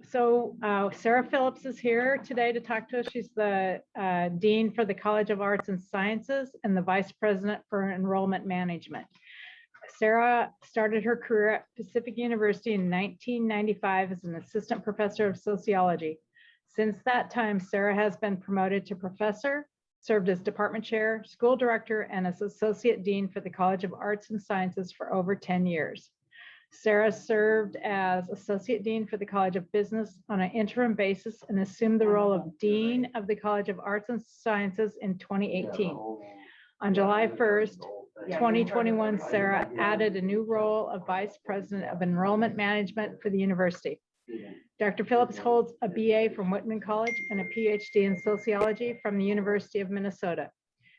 Sarah Phillips is here today to talk to us. She's the Dean for the College of Arts and Sciences and the Vice President for Enrollment Management. Sarah started her career at Pacific University in 1995 as an assistant professor of sociology. Since that time, Sarah has been promoted to professor, served as department chair, school director, and as associate dean for the College of Arts and Sciences for over 10 years. Sarah served as associate dean for the College of Business on an interim basis and assumed the role of dean of the College of Arts and Sciences in 2018. On July 1st, 2021, Sarah added a new role of vice president of enrollment management for the university. Dr. Phillips holds a BA from Whitman College and a PhD in sociology from the University of Minnesota.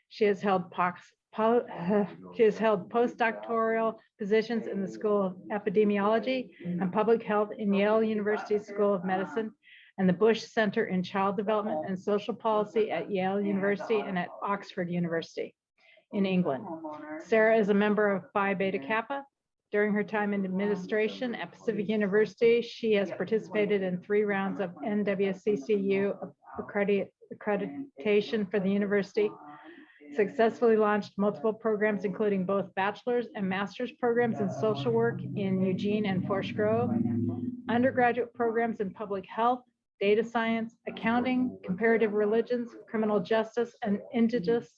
She has held postdoctoral positions in the School of Epidemiology and Public Health in Yale University School of Medicine and the Bush Center in Child Development and Social Policy at Yale University and at Oxford University in England. Sarah is a member of Phi Beta Kappa. During her time in administration at Pacific University, she has participated in 3 rounds of NWCCU accreditation for the university, successfully launched multiple programs, including both bachelor's and master's programs in social work in Eugene and Forest Grove, undergraduate programs in public health, data science, accounting, comparative religions, criminal justice, and indigenous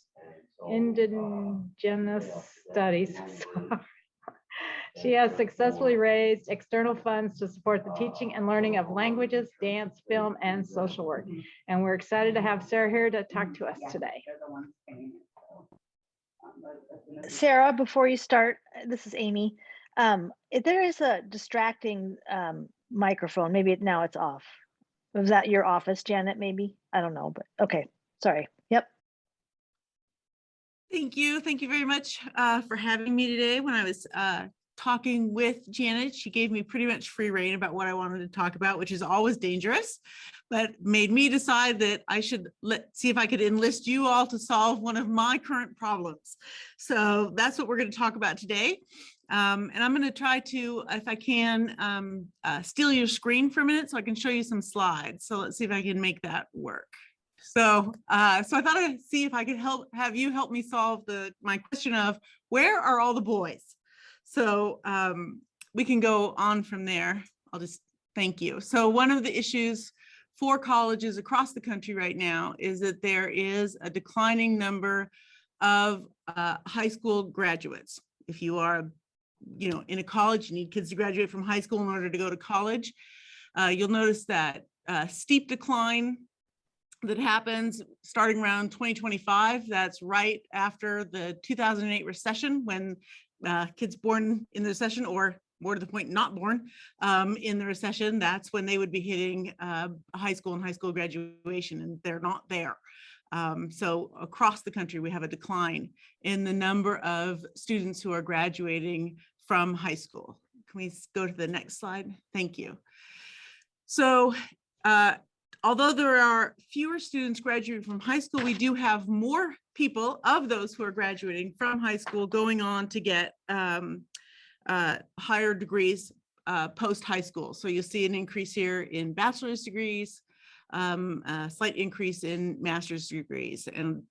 studies. She has successfully raised external funds to support the teaching and learning of languages, dance, film, and social work. And we're excited to have Sarah here to talk to us today. Sarah, before you start, this is Amy. There is a distracting microphone. Maybe now it's off. Was that your office, Janet, maybe? I don't know, but okay, sorry. Yep. Thank you. Thank you very much for having me today. When I was talking with Janet, she gave me pretty much free rein about what I wanted to talk about, which is always dangerous, but made me decide that I should see if I could enlist you all to solve one of my current problems. So that's what we're going to talk about today. And I'm going to try to, if I can, steal your screen for a minute so I can show you some slides. So let's see if I can make that work. So I thought I'd see if I could have you help me solve my question of where are all the boys? So we can go on from there. I'll just thank you. So one of the issues for colleges across the country right now is that there is a declining number of high school graduates. If you are, in a college, you need kids to graduate from high school in order to go to college. You'll notice that steep decline that happens starting around 2025. That's right after the 2008 recession, when kids born in the recession, or more to the point, not born in the recession, that's when they would be hitting high school and high school graduation, and they're not there. So across the country, we have a decline in the number of students who are graduating from high school. Can we go to the next slide? Thank you. So although there are fewer students graduating from high school, we do have more people of those who are graduating from high school going on to get higher degrees post high school. So you'll see an increase here in bachelor's degrees, a slight increase in master's degrees, and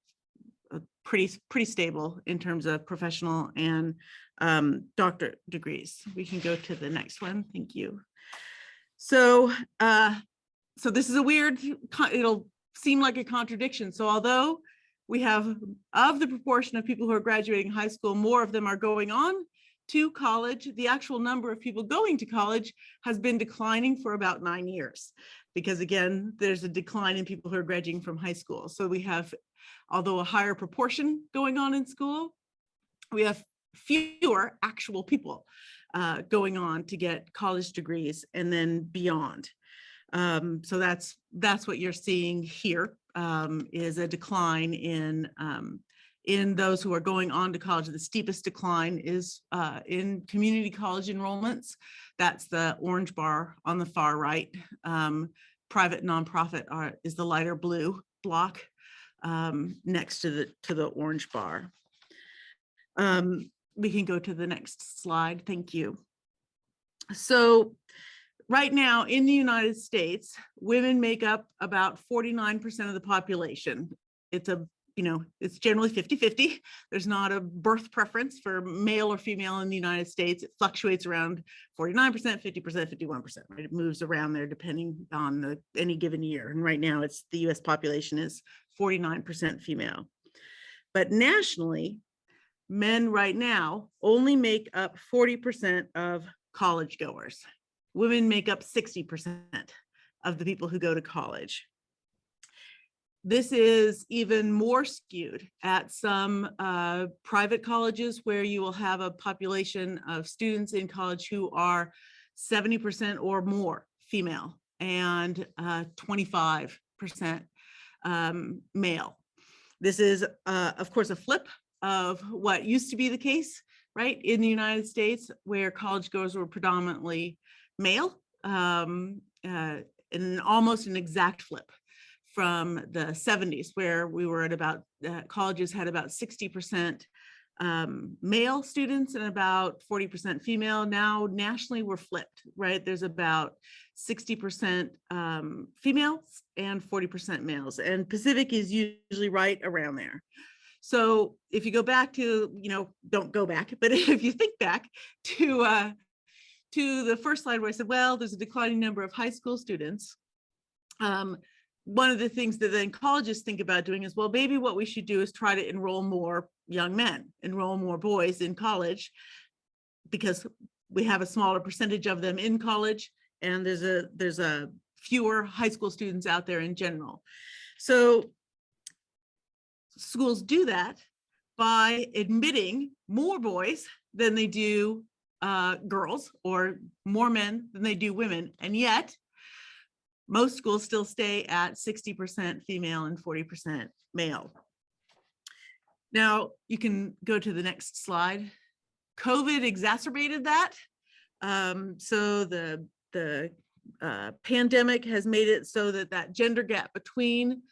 pretty stable in terms of professional and doctorate degrees. We can go to the next one. Thank you. So this is a weird, it'll seem like a contradiction. So although we have, of the proportion of people who are graduating high school, more of them are going on to college, the actual number of people going to college has been declining for about 9 years. Because again, there's a decline in people who are graduating from high school. So we have, although a higher proportion going on in school, we have fewer actual people going on to get college degrees and then beyond. So that's what you're seeing here, is a decline in those who are going on to college. The steepest decline is in community college enrollments. That's the orange bar on the far right. Private nonprofit is the lighter blue block next to the orange bar. We can go to the next slide. Thank you. So right now in the United States, women make up about 49% of the population. It's it's generally 50-50. There's not a birth preference for male or female in the United States. It fluctuates around 49%, 50%, 51%, right? It moves around there depending on any given year. And right now it's the US population is 49% female. But nationally, men right now only make up 40% of college goers. Women make up 60% of the people who go to college. This is even more skewed at some private colleges where you will have a population of students in college who are 70% or more female and 25% male. This is, of course, a flip of what used to be the case, right, in the United States, where college goers were predominantly male, and almost an exact flip from the 70s, where we were at about, colleges had about 60% male students and about 40% female. Now, nationally, we're flipped, right? There's about 60% females and 40% males, and Pacific is usually right around there. So if you go back to, don't go back, but if you think back to the first slide where I said, well, there's a declining number of high school students. One of the things that then colleges think about doing is, well, maybe what we should do is try to enroll more young men, enroll more boys in college, because we have a smaller percentage of them in college, and there's a fewer high school students out there in general. So schools do that by admitting more boys than they do girls, or more men than they do women, and yet most schools still stay at 60% female and 40% male. Now you can go to the next slide. COVID exacerbated that. So the pandemic has made it so that gender gap between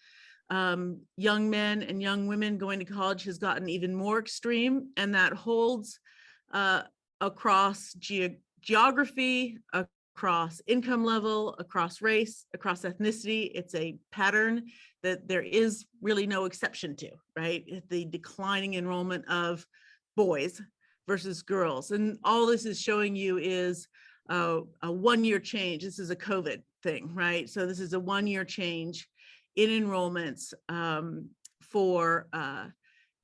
young men and young women going to college has gotten even more extreme, and that holds across geography, across income level, across race, across ethnicity. It's a pattern that there is really no exception to, right? The declining enrollment of boys versus girls. And all this is showing you is a 1-year change. This is a COVID thing, right? So this is a 1-year change in enrollments for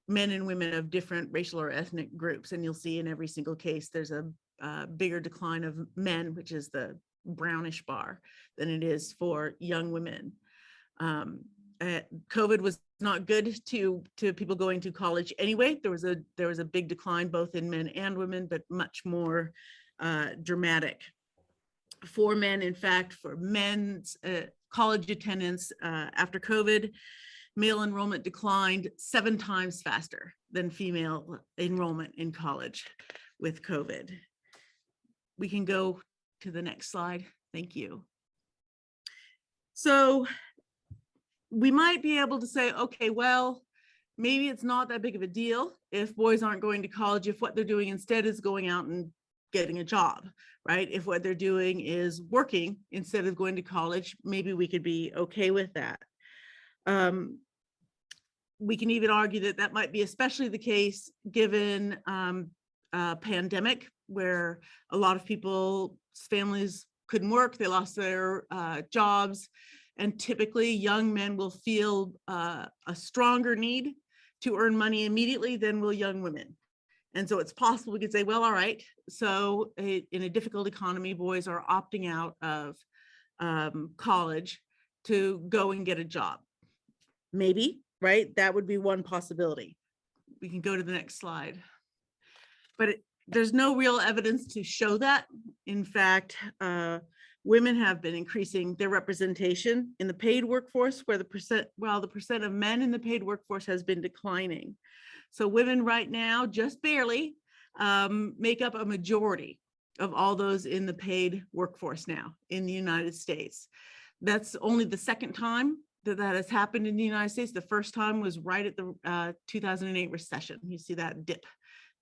men and women of different racial or ethnic groups. And you'll see in every single case, there's a bigger decline of men, which is the brownish bar, than it is for young women. COVID was not good to people going to college anyway. There was a big decline both in men and women, but much more dramatic for men. In fact, for men's college attendance after COVID, male enrollment declined 7 times faster than female enrollment in college with COVID. We can go to the next slide. Thank you. So we might be able to say, okay, well, maybe it's not that big of a deal if boys aren't going to college, if what they're doing instead is going out and getting a job, right? If what they're doing is working instead of going to college, maybe we could be okay with that. We can even argue that that might be especially the case given a pandemic, where a lot of people's families couldn't work, they lost their jobs, and typically young men will feel a stronger need to earn money immediately than will young women. And so it's possible we could say, well, all right, so in a difficult economy, boys are opting out of college to go and get a job. Maybe, right? That would be one possibility. We can go to the next slide. But there's no real evidence to show that. In fact, women have been increasing their representation in the paid workforce, while the percent of men in the paid workforce has been declining. So women right now, just barely, make up a majority of all those in the paid workforce now in the United States. That's only the second time that has happened in the United States. The first time was right at the 2008 recession. You see that dip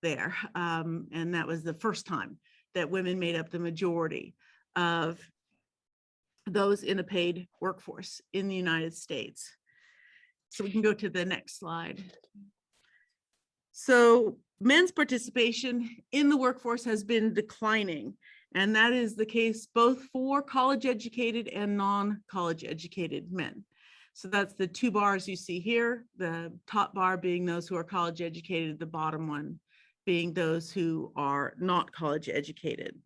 there. And that was the first time that women made up the majority of those in the paid workforce in the United States. So we can go to the next slide. So men's participation in the workforce has been declining, and that is the case both for college educated and non-college educated men. So that's the two bars you see here, the top bar being those who are college educated, the bottom one being those who are not college educated.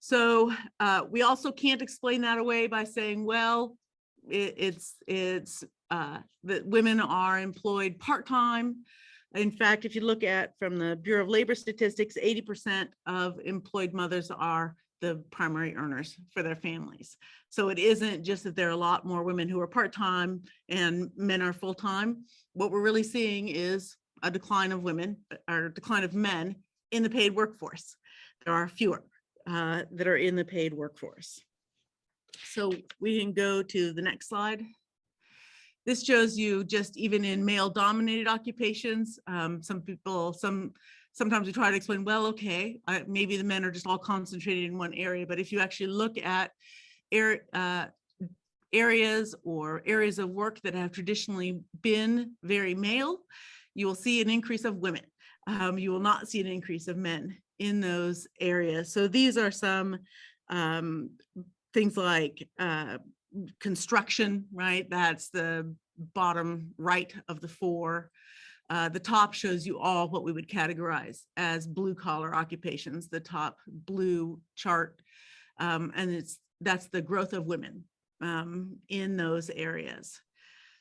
So we also can't explain that away by saying, well, it's that women are employed part-time. In fact, if you look at from the Bureau of Labor Statistics, 80% of employed mothers are the primary earners for their families. So it isn't just that there are a lot more women who are part-time and men are full-time. What we're really seeing is a decline of women or decline of men in the paid workforce. There are fewer that are in the paid workforce. So we can go to the next slide. This shows you just even in male dominated occupations, sometimes we try to explain, well, okay, maybe the men are just all concentrated in one area, but if you actually look at areas or areas of work that have traditionally been very male, you will see an increase of women. You will not see an increase of men in those areas. So these are some things like construction, right? That's the bottom right of the four. The top shows you all what we would categorize as blue collar occupations, the top blue chart. And that's the growth of women in those areas.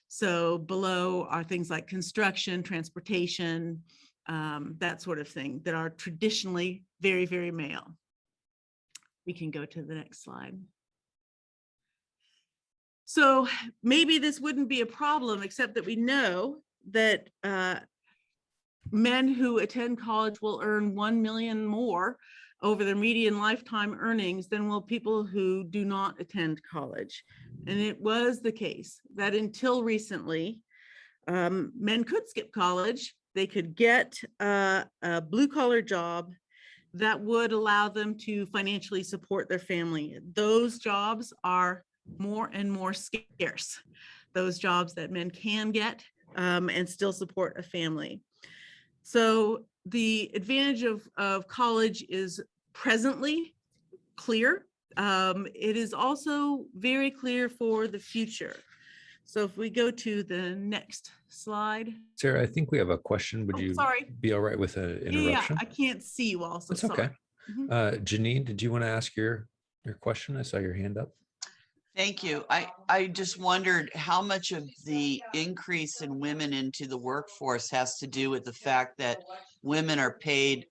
So below are things like construction, transportation, that sort of thing that are traditionally very, very male. We can go to the next slide. So maybe this wouldn't be a problem, except that we know that men who attend college will earn 1 million more over their median lifetime earnings than will people who do not attend college. And it was the case that until recently, men could skip college. They could get a blue collar job that would allow them to financially support their family. Those jobs are more and more scarce, those jobs that men can get and still support a family. So the advantage of college is presently clear. It is also very clear for the future. So if we go to the next slide. Sarah, I think we have a question. Would you be all right with an interruption? Yeah, I can't see you all, so it's okay. Janine, did you want to ask your question? I saw your hand up. Thank you. I just wondered how much of the increase in women into the workforce has to do with the fact that women are paid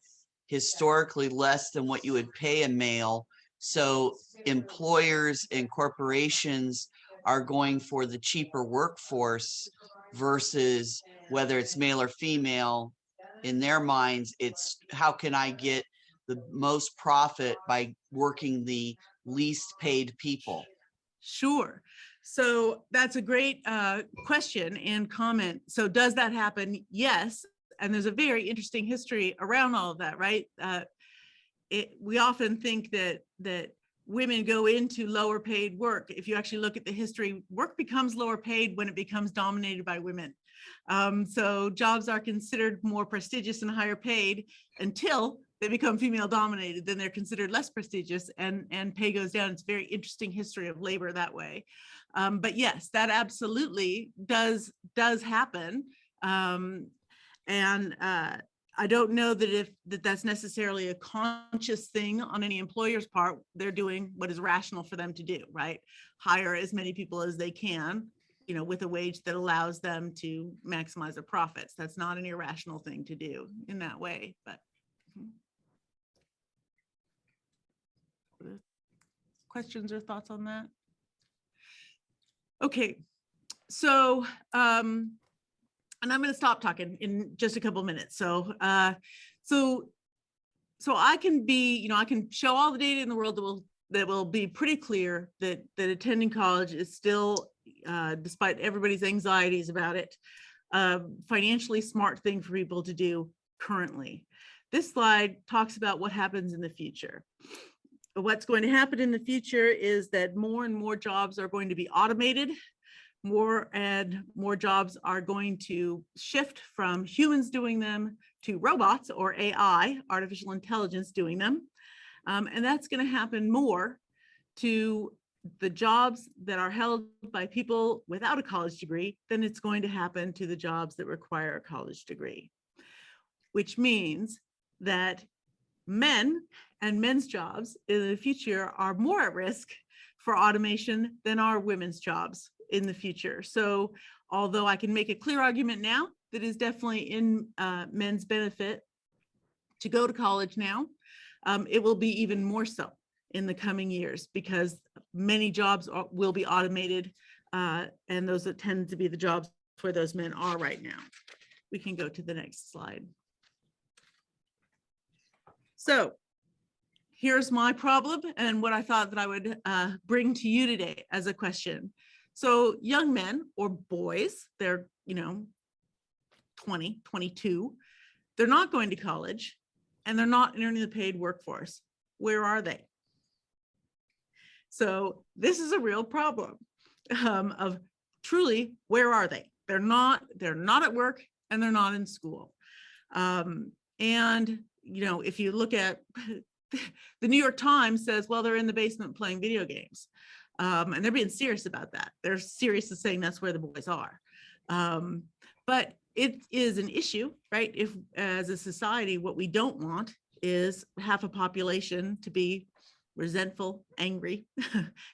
historically less than what you would pay a male. So employers and corporations are going for the cheaper workforce versus whether it's male or female. In their minds, it's how can I get the most profit by working the least paid people? Sure. So that's a great question and comment. So does that happen? Yes. And there's a very interesting history around all of that, right? We often think that women go into lower paid work. If you actually look at the history, work becomes lower paid when it becomes dominated by women. So jobs are considered more prestigious and higher paid until they become female dominated, then they're considered less prestigious and pay goes down. It's a very interesting history of labor that way. But yes, that absolutely does happen. I don't know that that's necessarily a conscious thing on any employer's part. They're doing what is rational for them to do, right? Hire as many people as they can, with a wage that allows them to maximize their profits. That's not an irrational thing to do in that way, but. Questions or thoughts on that? Okay, so and I'm going to stop talking in just a couple of minutes. So I can I can show all the data in the world that will be pretty clear that attending college is still, despite everybody's anxieties about it, financially smart thing for people to do currently. This slide talks about what happens in the future. what's going to happen in the future is that more and more jobs are going to be automated. More and more jobs are going to shift from humans doing them to robots or AI, artificial intelligence, doing them. And that's going to happen more to the jobs that are held by people without a college degree than it's going to happen to the jobs that require a college degree, which means that men and men's jobs in the future are more at risk for automation than are women's jobs in the future. So although I can make a clear argument now that is definitely in men's benefit to go to college now, it will be even more so in the coming years because many jobs will be automated, and those that tend to be the jobs where those men are right now. We can go to the next slide. So here's my problem and what I thought that I would bring to you today as a question. So young men or boys, they're, 20, 22, they're not going to college and they're not entering the paid workforce. Where are they? So this is a real problem of truly, where are they? They're not at work and they're not in school. And if you look at the New York Times says, well, they're in the basement playing video games. And they're being serious about that. They're serious in saying that's where the boys are. But it is an issue, right? If as a society, what we don't want is half a population to be resentful, angry,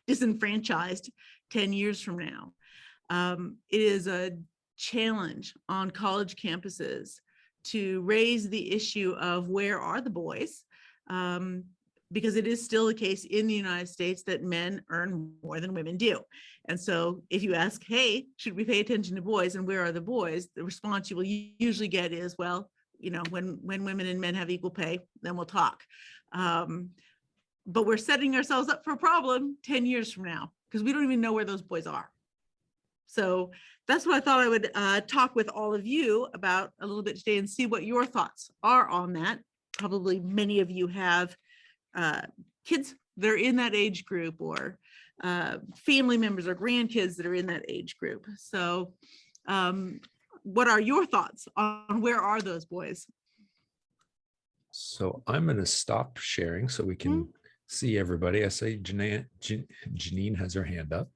disenfranchised 10 years from now. It is a challenge on college campuses to raise the issue of where are the boys, because it is still the case in the United States that men earn more than women do. And so if you ask, hey, should we pay attention to boys and where are the boys? The response you will usually get is, well, when women and men have equal pay, then we'll talk. But we're setting ourselves up for a problem 10 years from now because we don't even know where those boys are. So that's what I thought I would talk with all of you about a little bit today and see what your thoughts are on that. Probably many of you have kids that are in that age group or family members or grandkids that are in that age group. So what are your thoughts on where are those boys? So I'm going to stop sharing so we can see everybody. I say Janine has her hand up.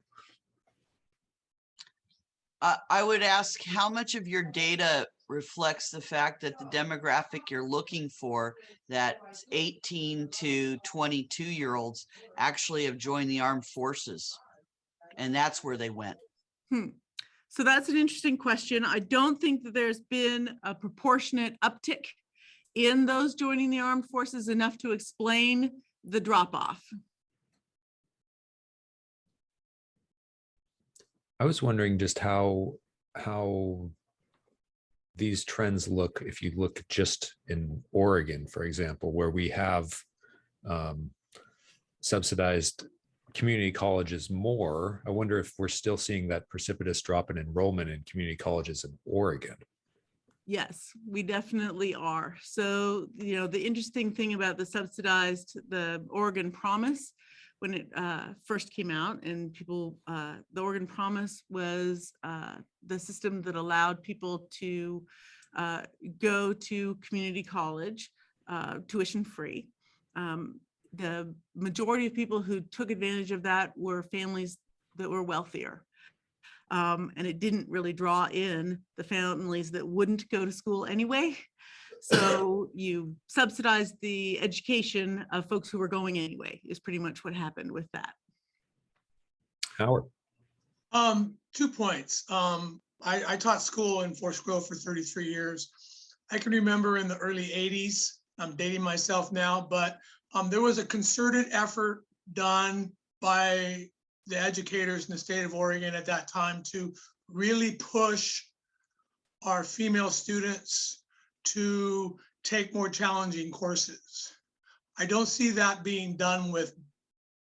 I would ask how much of your data reflects the fact that the demographic you're looking for, that 18 to 22-year-olds actually have joined the armed forces, and that's where they went. So that's an interesting question. I don't think that there's been a proportionate uptick in those joining the armed forces enough to explain the drop-off. I was wondering just how these trends look if you look just in Oregon, for example, where we have subsidized community colleges more. I wonder if we're still seeing that precipitous drop in enrollment in community colleges in Oregon. Yes, we definitely are. So, the interesting thing about the Oregon Promise, when it first came out and people, the Oregon Promise was the system that allowed people to go to community college tuition free. The majority of people who took advantage of that were families that were wealthier. And it didn't really draw in the families that wouldn't go to school anyway. So you subsidized the education of folks who were going anyway, is pretty much what happened with that. Howard. 2 points. I taught school in Forest Grove for 33 years. I can remember in the early 80s, I'm dating myself now, but there was a concerted effort done by the educators in the state of Oregon at that time to really push our female students to take more challenging courses. I don't see that being done with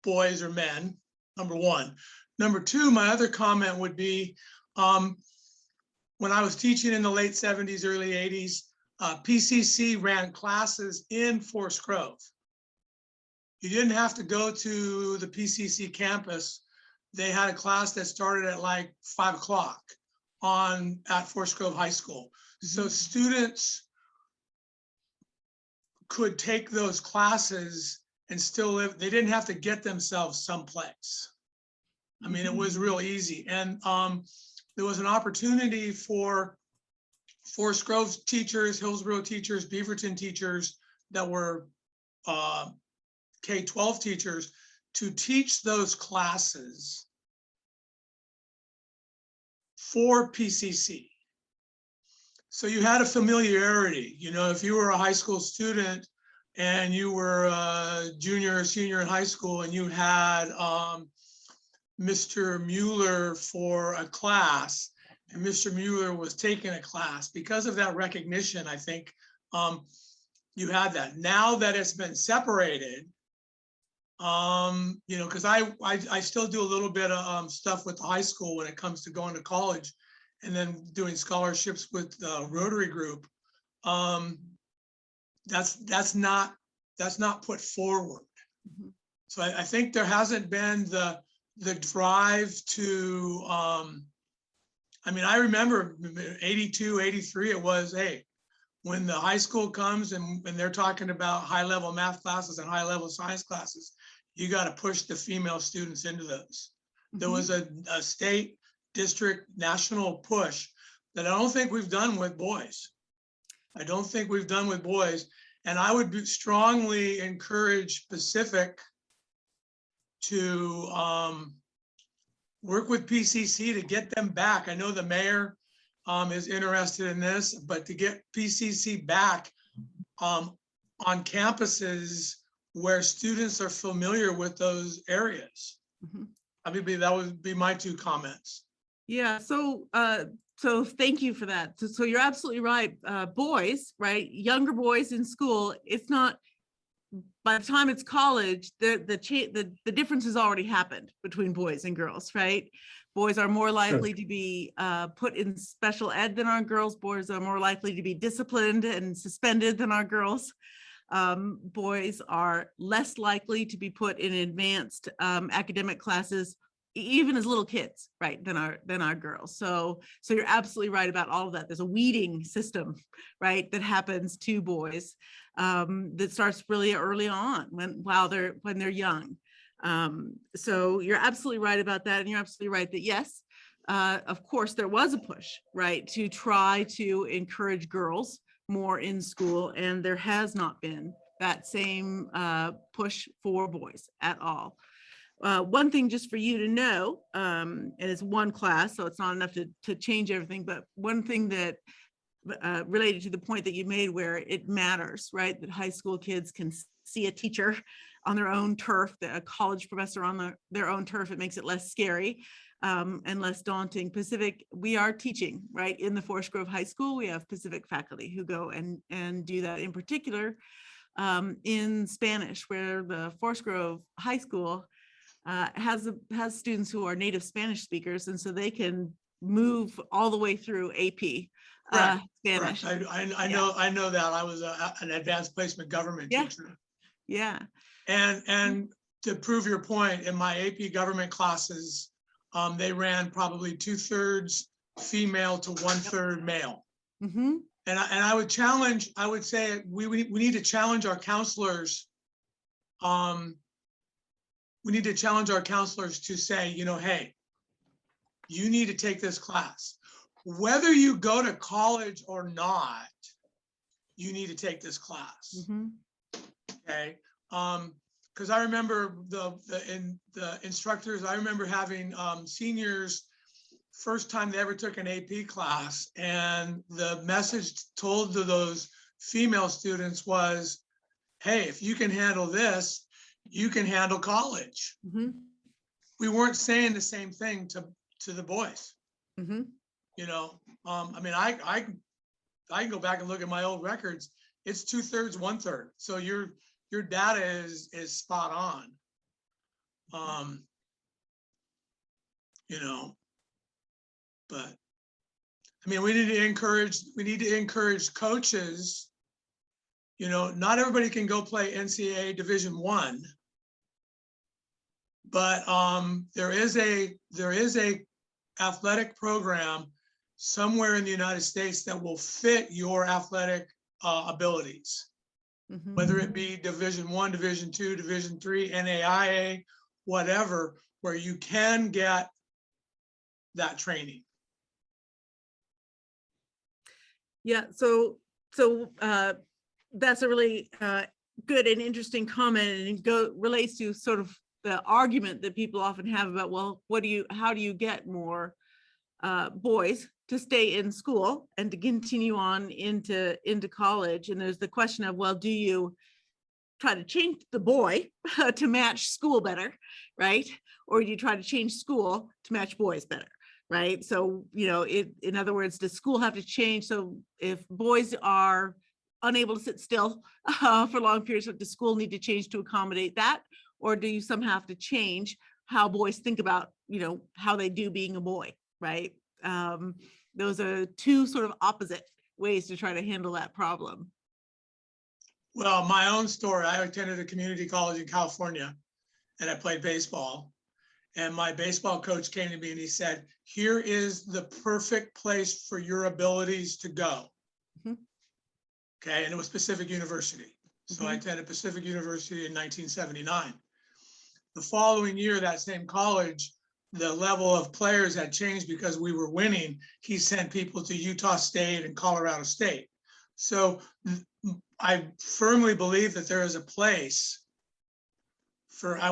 boys or men, number one. Number two, my other comment would be, when I was teaching in the late 70s, early 80s, PCC ran classes in Forest Grove. You didn't have to go to the PCC campus. They had a class that started at like 5 o'clock at Forest Grove High School. So students could take those classes and still live. They didn't have to get themselves someplace. I mean, it was real easy. And there was an opportunity for Forest Grove teachers, Hillsborough teachers, Beaverton teachers that were K-12 teachers to teach those classes for PCC. So you had a familiarity, you know, if you were a high school student and you were a junior or senior in high school and you had Mr. Mueller for a class, and Mr. Mueller was taking a class, because of that recognition, I think you had that. Now that it's been separated, you know, because I still do a little bit of stuff with the high school when it comes to going to college, and then doing scholarships with the Rotary group. That's not put forward. Mhm. So I think there hasn't been the drive to, I mean, I remember 82, 83, it was, hey, when the high school comes and they're talking about high level math classes and high level science classes, you got to push the female students into those. There was a state, district, national push that I don't think we've done with boys. I don't think we've done with boys. And I would strongly encourage Pacific to work with PCC to get them back. I know the mayor is interested in this, but to get PCC back on campuses where students are familiar with those areas. Mhm. I mean, that would be my 2 comments. Yeah, so thank you for that. So you're absolutely right. Boys, right? Younger boys in school, it's not, by the time it's college, the difference has already happened between boys and girls, right? Boys are more likely to be put in special ed than our girls. Boys are more likely to be disciplined and suspended than our girls. Boys are less likely to be put in advanced academic classes, even as little kids, right, than our girls. So you're absolutely right about all of that. There's a weeding system, right, that happens to boys that starts really early on when they're young. So you're absolutely right about that, and you're absolutely right that yes, of course there was a push, right, to try to encourage girls more in school, and there has not been that same push for boys at all. One thing just for you to know, and it's one class, so it's not enough to change everything, but one thing that related to the point that you made where it matters, right? That high school kids can see a teacher on their own turf, a college professor on their own turf. It makes it less scary and less daunting. Pacific, we are teaching, right? In the Forest Grove High School, we have Pacific faculty who go and do that, in particular in Spanish, where the Forest Grove High School has students who are native Spanish speakers, and so they can move all the way through AP Spanish. Correct. I know that. I was an advanced placement government teacher. Yeah. And to prove your point, in my AP government classes, they ran probably 2/3 female to 1/3 male. Mm-hmm. And I would say we need to challenge our counselors. We need to challenge our counselors to say, you know, hey, you need to take this class. Whether you go to college or not, you need to take this class. Mm-hmm. Okay. Because I remember the instructors, I remember having seniors, first time they ever took an AP class, and the message told to those female students was, hey, if you can handle this, you can handle college. Mm-hmm. We weren't saying the same thing to the boys. Mm-hmm. You know, I mean, I can go back and look at my old records. It's 2/3, 1/3. So your data is spot on. You know, but I mean, we need to encourage coaches. You know, not everybody can go play NCAA Division I, but there is a athletic program somewhere in the United States that will fit your athletic abilities, Mhm. whether it be Division I, Division II, Division III, NAIA, whatever, where you can get that training. Yeah, so that's a really good and interesting comment, and it relates to sort of the argument that people often have about, well, how do you get more boys to stay in school and to continue on into college? And there's the question of, well, do you try to change the boy to match school better, right? Or do you try to change school to match boys better? Right. So, in other words, does school have to change? So if boys are unable to sit still for long periods, does school need to change to accommodate that? Or do you somehow have to change how boys think about, how they do being a boy, right? Those are two sort of opposite ways to try to handle that problem. Well, my own story, I attended a community college in California and I played baseball. And my baseball coach came to me and he said, here is the perfect place for your abilities to go. Mhm. Okay, and it was Pacific University. So I attended Pacific University in 1979. The following year, that same college, the level of players had changed because we were winning. He sent people to Utah State and Colorado State. So I firmly believe that there is a place for, I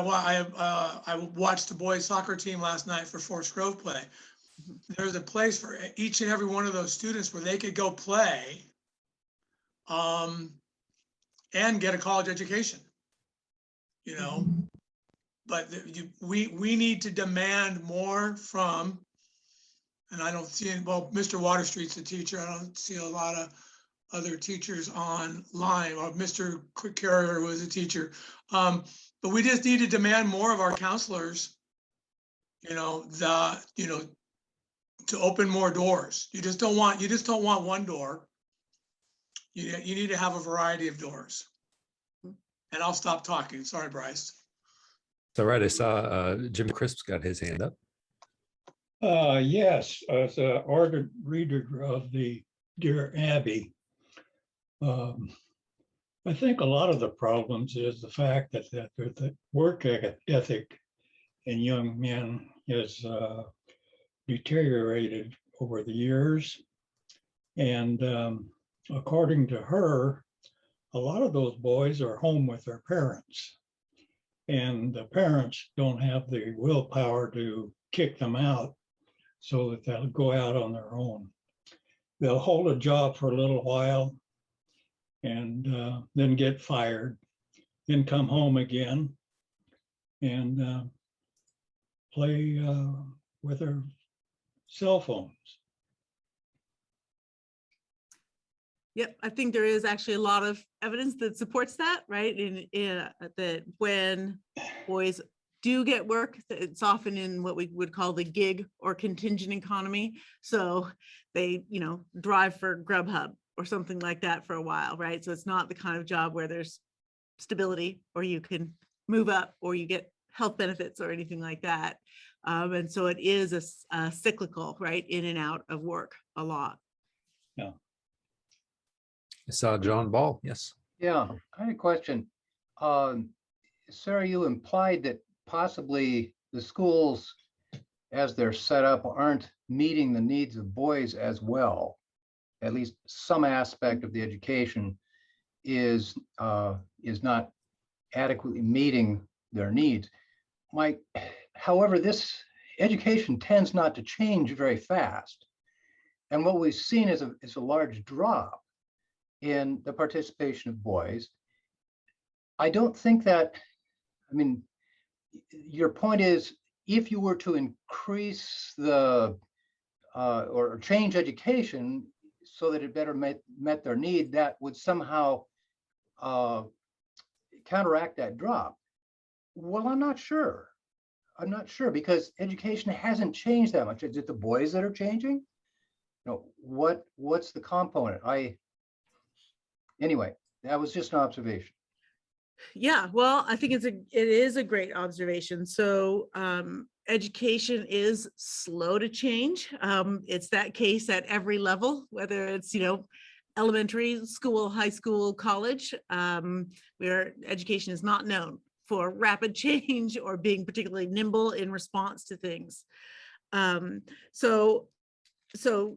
watched the boys soccer team last night for Forest Grove play. There's a place for each and every one of those students where they could go play and get a college education, but we need to demand more from, and I don't see, well, Mr. Water Street's a teacher. I don't see a lot of other teachers online, or Mr. Quick Carrier was a teacher. But we just need to demand more of our counselors, to open more doors. You just don't want one door. You need to have a variety of doors. And I'll stop talking. Sorry, Bryce. It's all right. I saw Jim Crisp's got his hand up. Yes, as an ardent reader of the Dear Abby, I think a lot of the problems is the fact that the work ethic in young men is deteriorated over the years. And according to her, a lot of those boys are home with their parents. And the parents don't have the willpower to kick them out so that they'll go out on their own. They'll hold a job for a little while and then get fired, then come home again and play with their cell phones. Yep, I think there is actually a lot of evidence that supports that, right? That when boys do get work, it's often in what we would call the gig or contingent economy. So they, drive for Grubhub or something like that for a while, right? So it's not the kind of job where there's stability or you can move up or you get health benefits or anything like that. And so it is a cyclical, right? In and out of work a lot. Yeah. I saw John Ball. Yes. Yeah, I had a question. Sarah, you implied that possibly the schools, as they're set up, aren't meeting the needs of boys as well. At least some aspect of the education is not adequately meeting their needs. However, this education tends not to change very fast. And what we've seen is a large drop in the participation of boys. I don't think that, your point is, if you were to increase the or change education so that it better met their need, that would somehow counteract that drop. Well, I'm not sure. Because education hasn't changed that much. Is it the boys that are changing? What's the component? Anyway, that was just an observation. Yeah, well, I think it is a great observation. So education is slow to change. It's that case at every level, whether it's, elementary school, high school, college, where education is not known for rapid change or being particularly nimble in response to things. So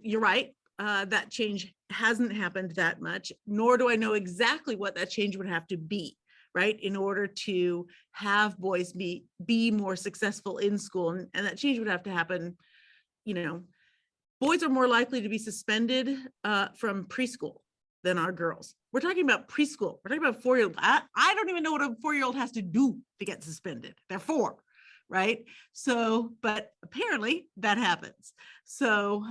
you're right. That change hasn't happened that much, nor do I know exactly what that change would have to be, right, in order to have boys be more successful in school. And that change would have to happen, boys are more likely to be suspended from preschool than our girls. We're talking about preschool. We're talking about 4-year-old. I don't even know what a 4-year-old has to do to get suspended. They're 4, right? So, but apparently that happens. So,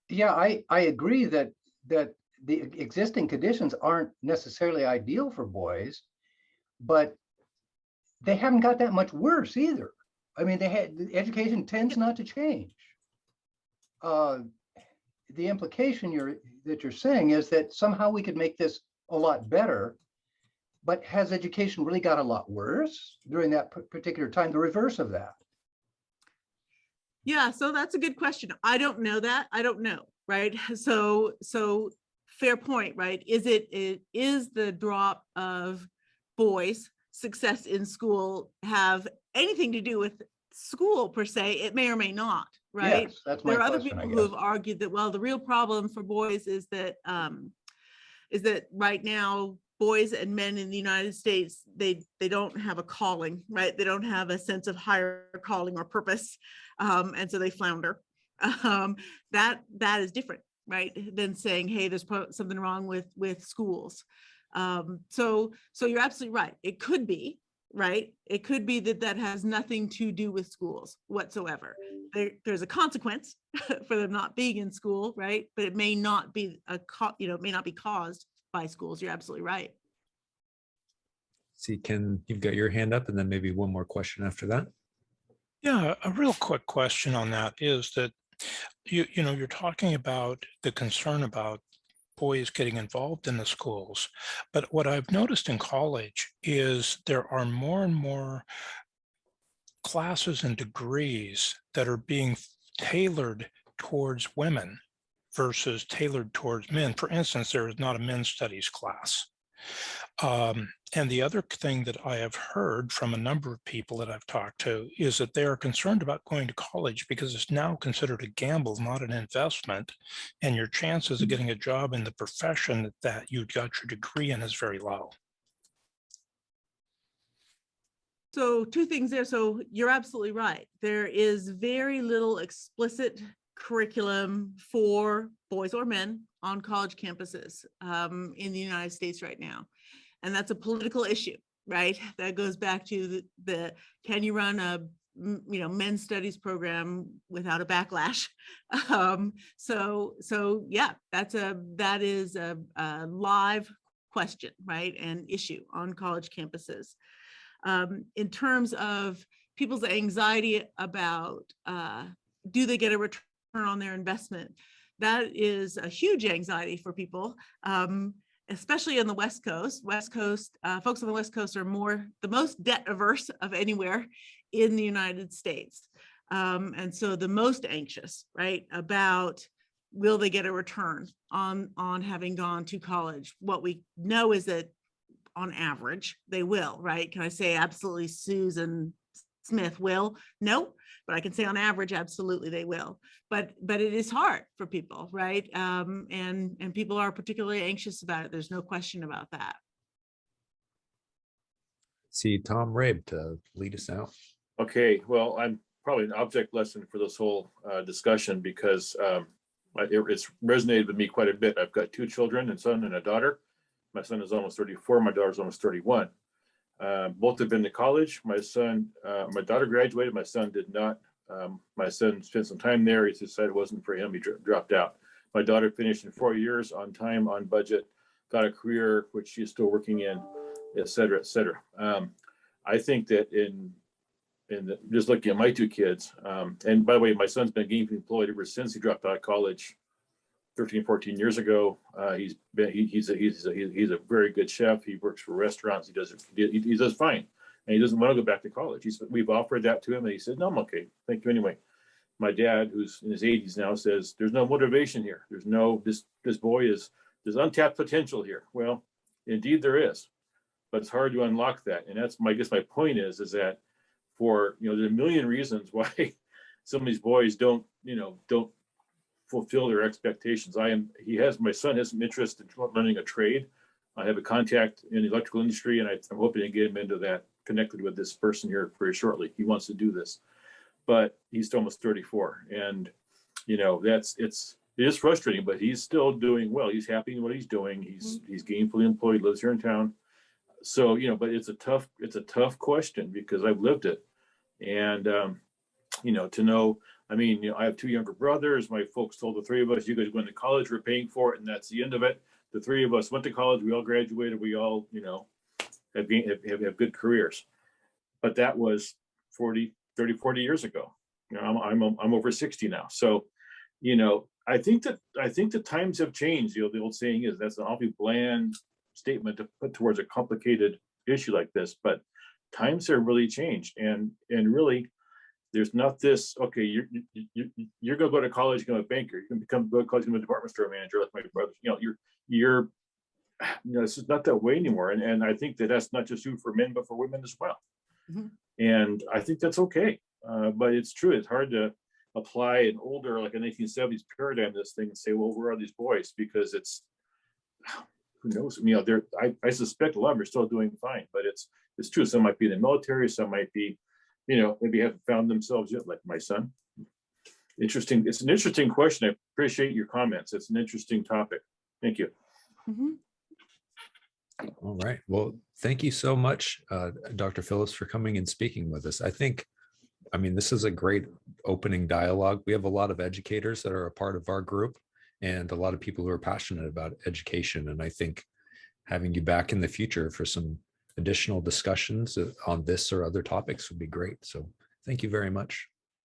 yeah, I agree that the existing conditions aren't necessarily ideal for boys, but they haven't got that much worse either. I mean, the education tends not to change. The implication that you're saying is that somehow we could make this a lot better, but has education really got a lot worse during that particular time? The reverse of that. yeah, so that's a good question. I don't know that. I don't know, right? So fair point, right? Is the drop of boys' success in school have anything to do with school per se? It may or may not, right? Yes, that's my There are other question, I people who have guess. argued that, well, the real problem for boys is that right now boys and men in the United States, they don't have a calling, right? They don't have a sense of higher calling or purpose, and so they flounder. That is different, right, than saying, hey, there's something wrong with schools. So you're absolutely right. It could be, right? It could be that has nothing to do with schools whatsoever. There's a consequence for them not being in school, right? But it may not be it may not be caused by schools. You're absolutely right. See, Ken, you've got your hand up, and then maybe one more question after that. Yeah, a real quick question on that is that you're talking about the concern about boys getting involved in the schools, but what I've noticed in college is there are more and more classes and degrees that are being tailored towards women versus tailored towards men. For instance, there is not a men's studies class. And the other thing that I have heard from a number of people that I've talked to is that they are concerned about going to college because it's now considered a gamble, not an investment. And your chances of getting a job in the profession that you got your degree in is very low. So 2 things there. So you're absolutely right. There is very little explicit curriculum for boys or men on college campuses in the United States right now. And that's a political issue, right? That goes back to the can you run a men's studies program without a backlash? So yeah, that is a live question, right? And issue on college campuses. In terms of people's anxiety about do they get a return on their investment, that is a huge anxiety for people, especially in the West Coast. Folks on the West Coast are the most debt averse of anywhere in the United States. And so the most anxious, right, about will they get a return on having gone to college? What we know is that on average, they will, right? Can I say absolutely Susan Smith will? No, but I can say on average, absolutely they will. But it is hard for people, right? And people are particularly anxious about it. There's no question about that. See Tom Rabe to lead us out. Okay, well, I'm probably an object lesson for this whole discussion because it's resonated with me quite a bit. I've got 2 children, a son and a daughter. My son is almost 34. My daughter's almost 31. Both have been to college. My daughter graduated. My son did not. My son spent some time there. He decided it wasn't for him. He dropped out. My daughter finished in 4 years on time, on budget, got a career, which she's still working in, et cetera, et cetera. I think that just looking at my 2 kids, and by the way, my son's been gainfully employed ever since he dropped out of college 13, 14 years ago. He's a very good chef. He works for restaurants. He does fine, and he doesn't want to go back to college. We've offered that to him, and he said, "No, I'm okay. Thank you anyway." My dad, who's in his 80s now, says there's no motivation here. This boy there's untapped potential here. Well, indeed there is, but it's hard to unlock that. And that's my point is that for, there's a million reasons why some of these boys don't fulfill their expectations. My son has some interest in learning a trade. I have a contact in the electrical industry, and I'm hoping to get him into that, connected with this person here very shortly. He wants to do this, but he's almost 34, and it is frustrating, but he's still doing well. He's happy in what he's doing. He's gainfully employed, lives here in town. So, but it's a tough question because I've lived it. And, to know, I have two younger brothers. My folks told the three of us, you guys went to college, we're paying for it. And that's the end of it. The three of us went to college. We all graduated. We all, have good careers. But that was 40 years ago. I'm over 60 now. So, I think the times have changed. The old saying is that's an awfully bland statement to put towards a complicated issue like this, but times have really changed, and really, there's not this. Okay, you're gonna go to college, you're gonna be a banker, you can go to college, you're gonna be a department store manager, like my brothers. It's just not that way anymore, and I think that's not just true for men, but for women as well. Mm-hmm. And I think that's okay, but it's true. It's hard to apply an older, like a 1970s paradigm to this thing and say, well, where are these boys? Because it's, who knows? I suspect a lot of them are still doing fine, but it's true. Some might be in the military, some might be, maybe haven't found themselves yet, like my son. Interesting. It's an interesting question. I appreciate your comments. It's an interesting topic. Thank you. Mm-hmm. All right. Well, thank you so much, Dr. Phillips, for coming and speaking with us. This is a great opening dialogue. We have a lot of educators that are a part of our group and a lot of people who are passionate about education. And I think having you back in the future for some additional discussions on this or other topics would be great. So thank you very much.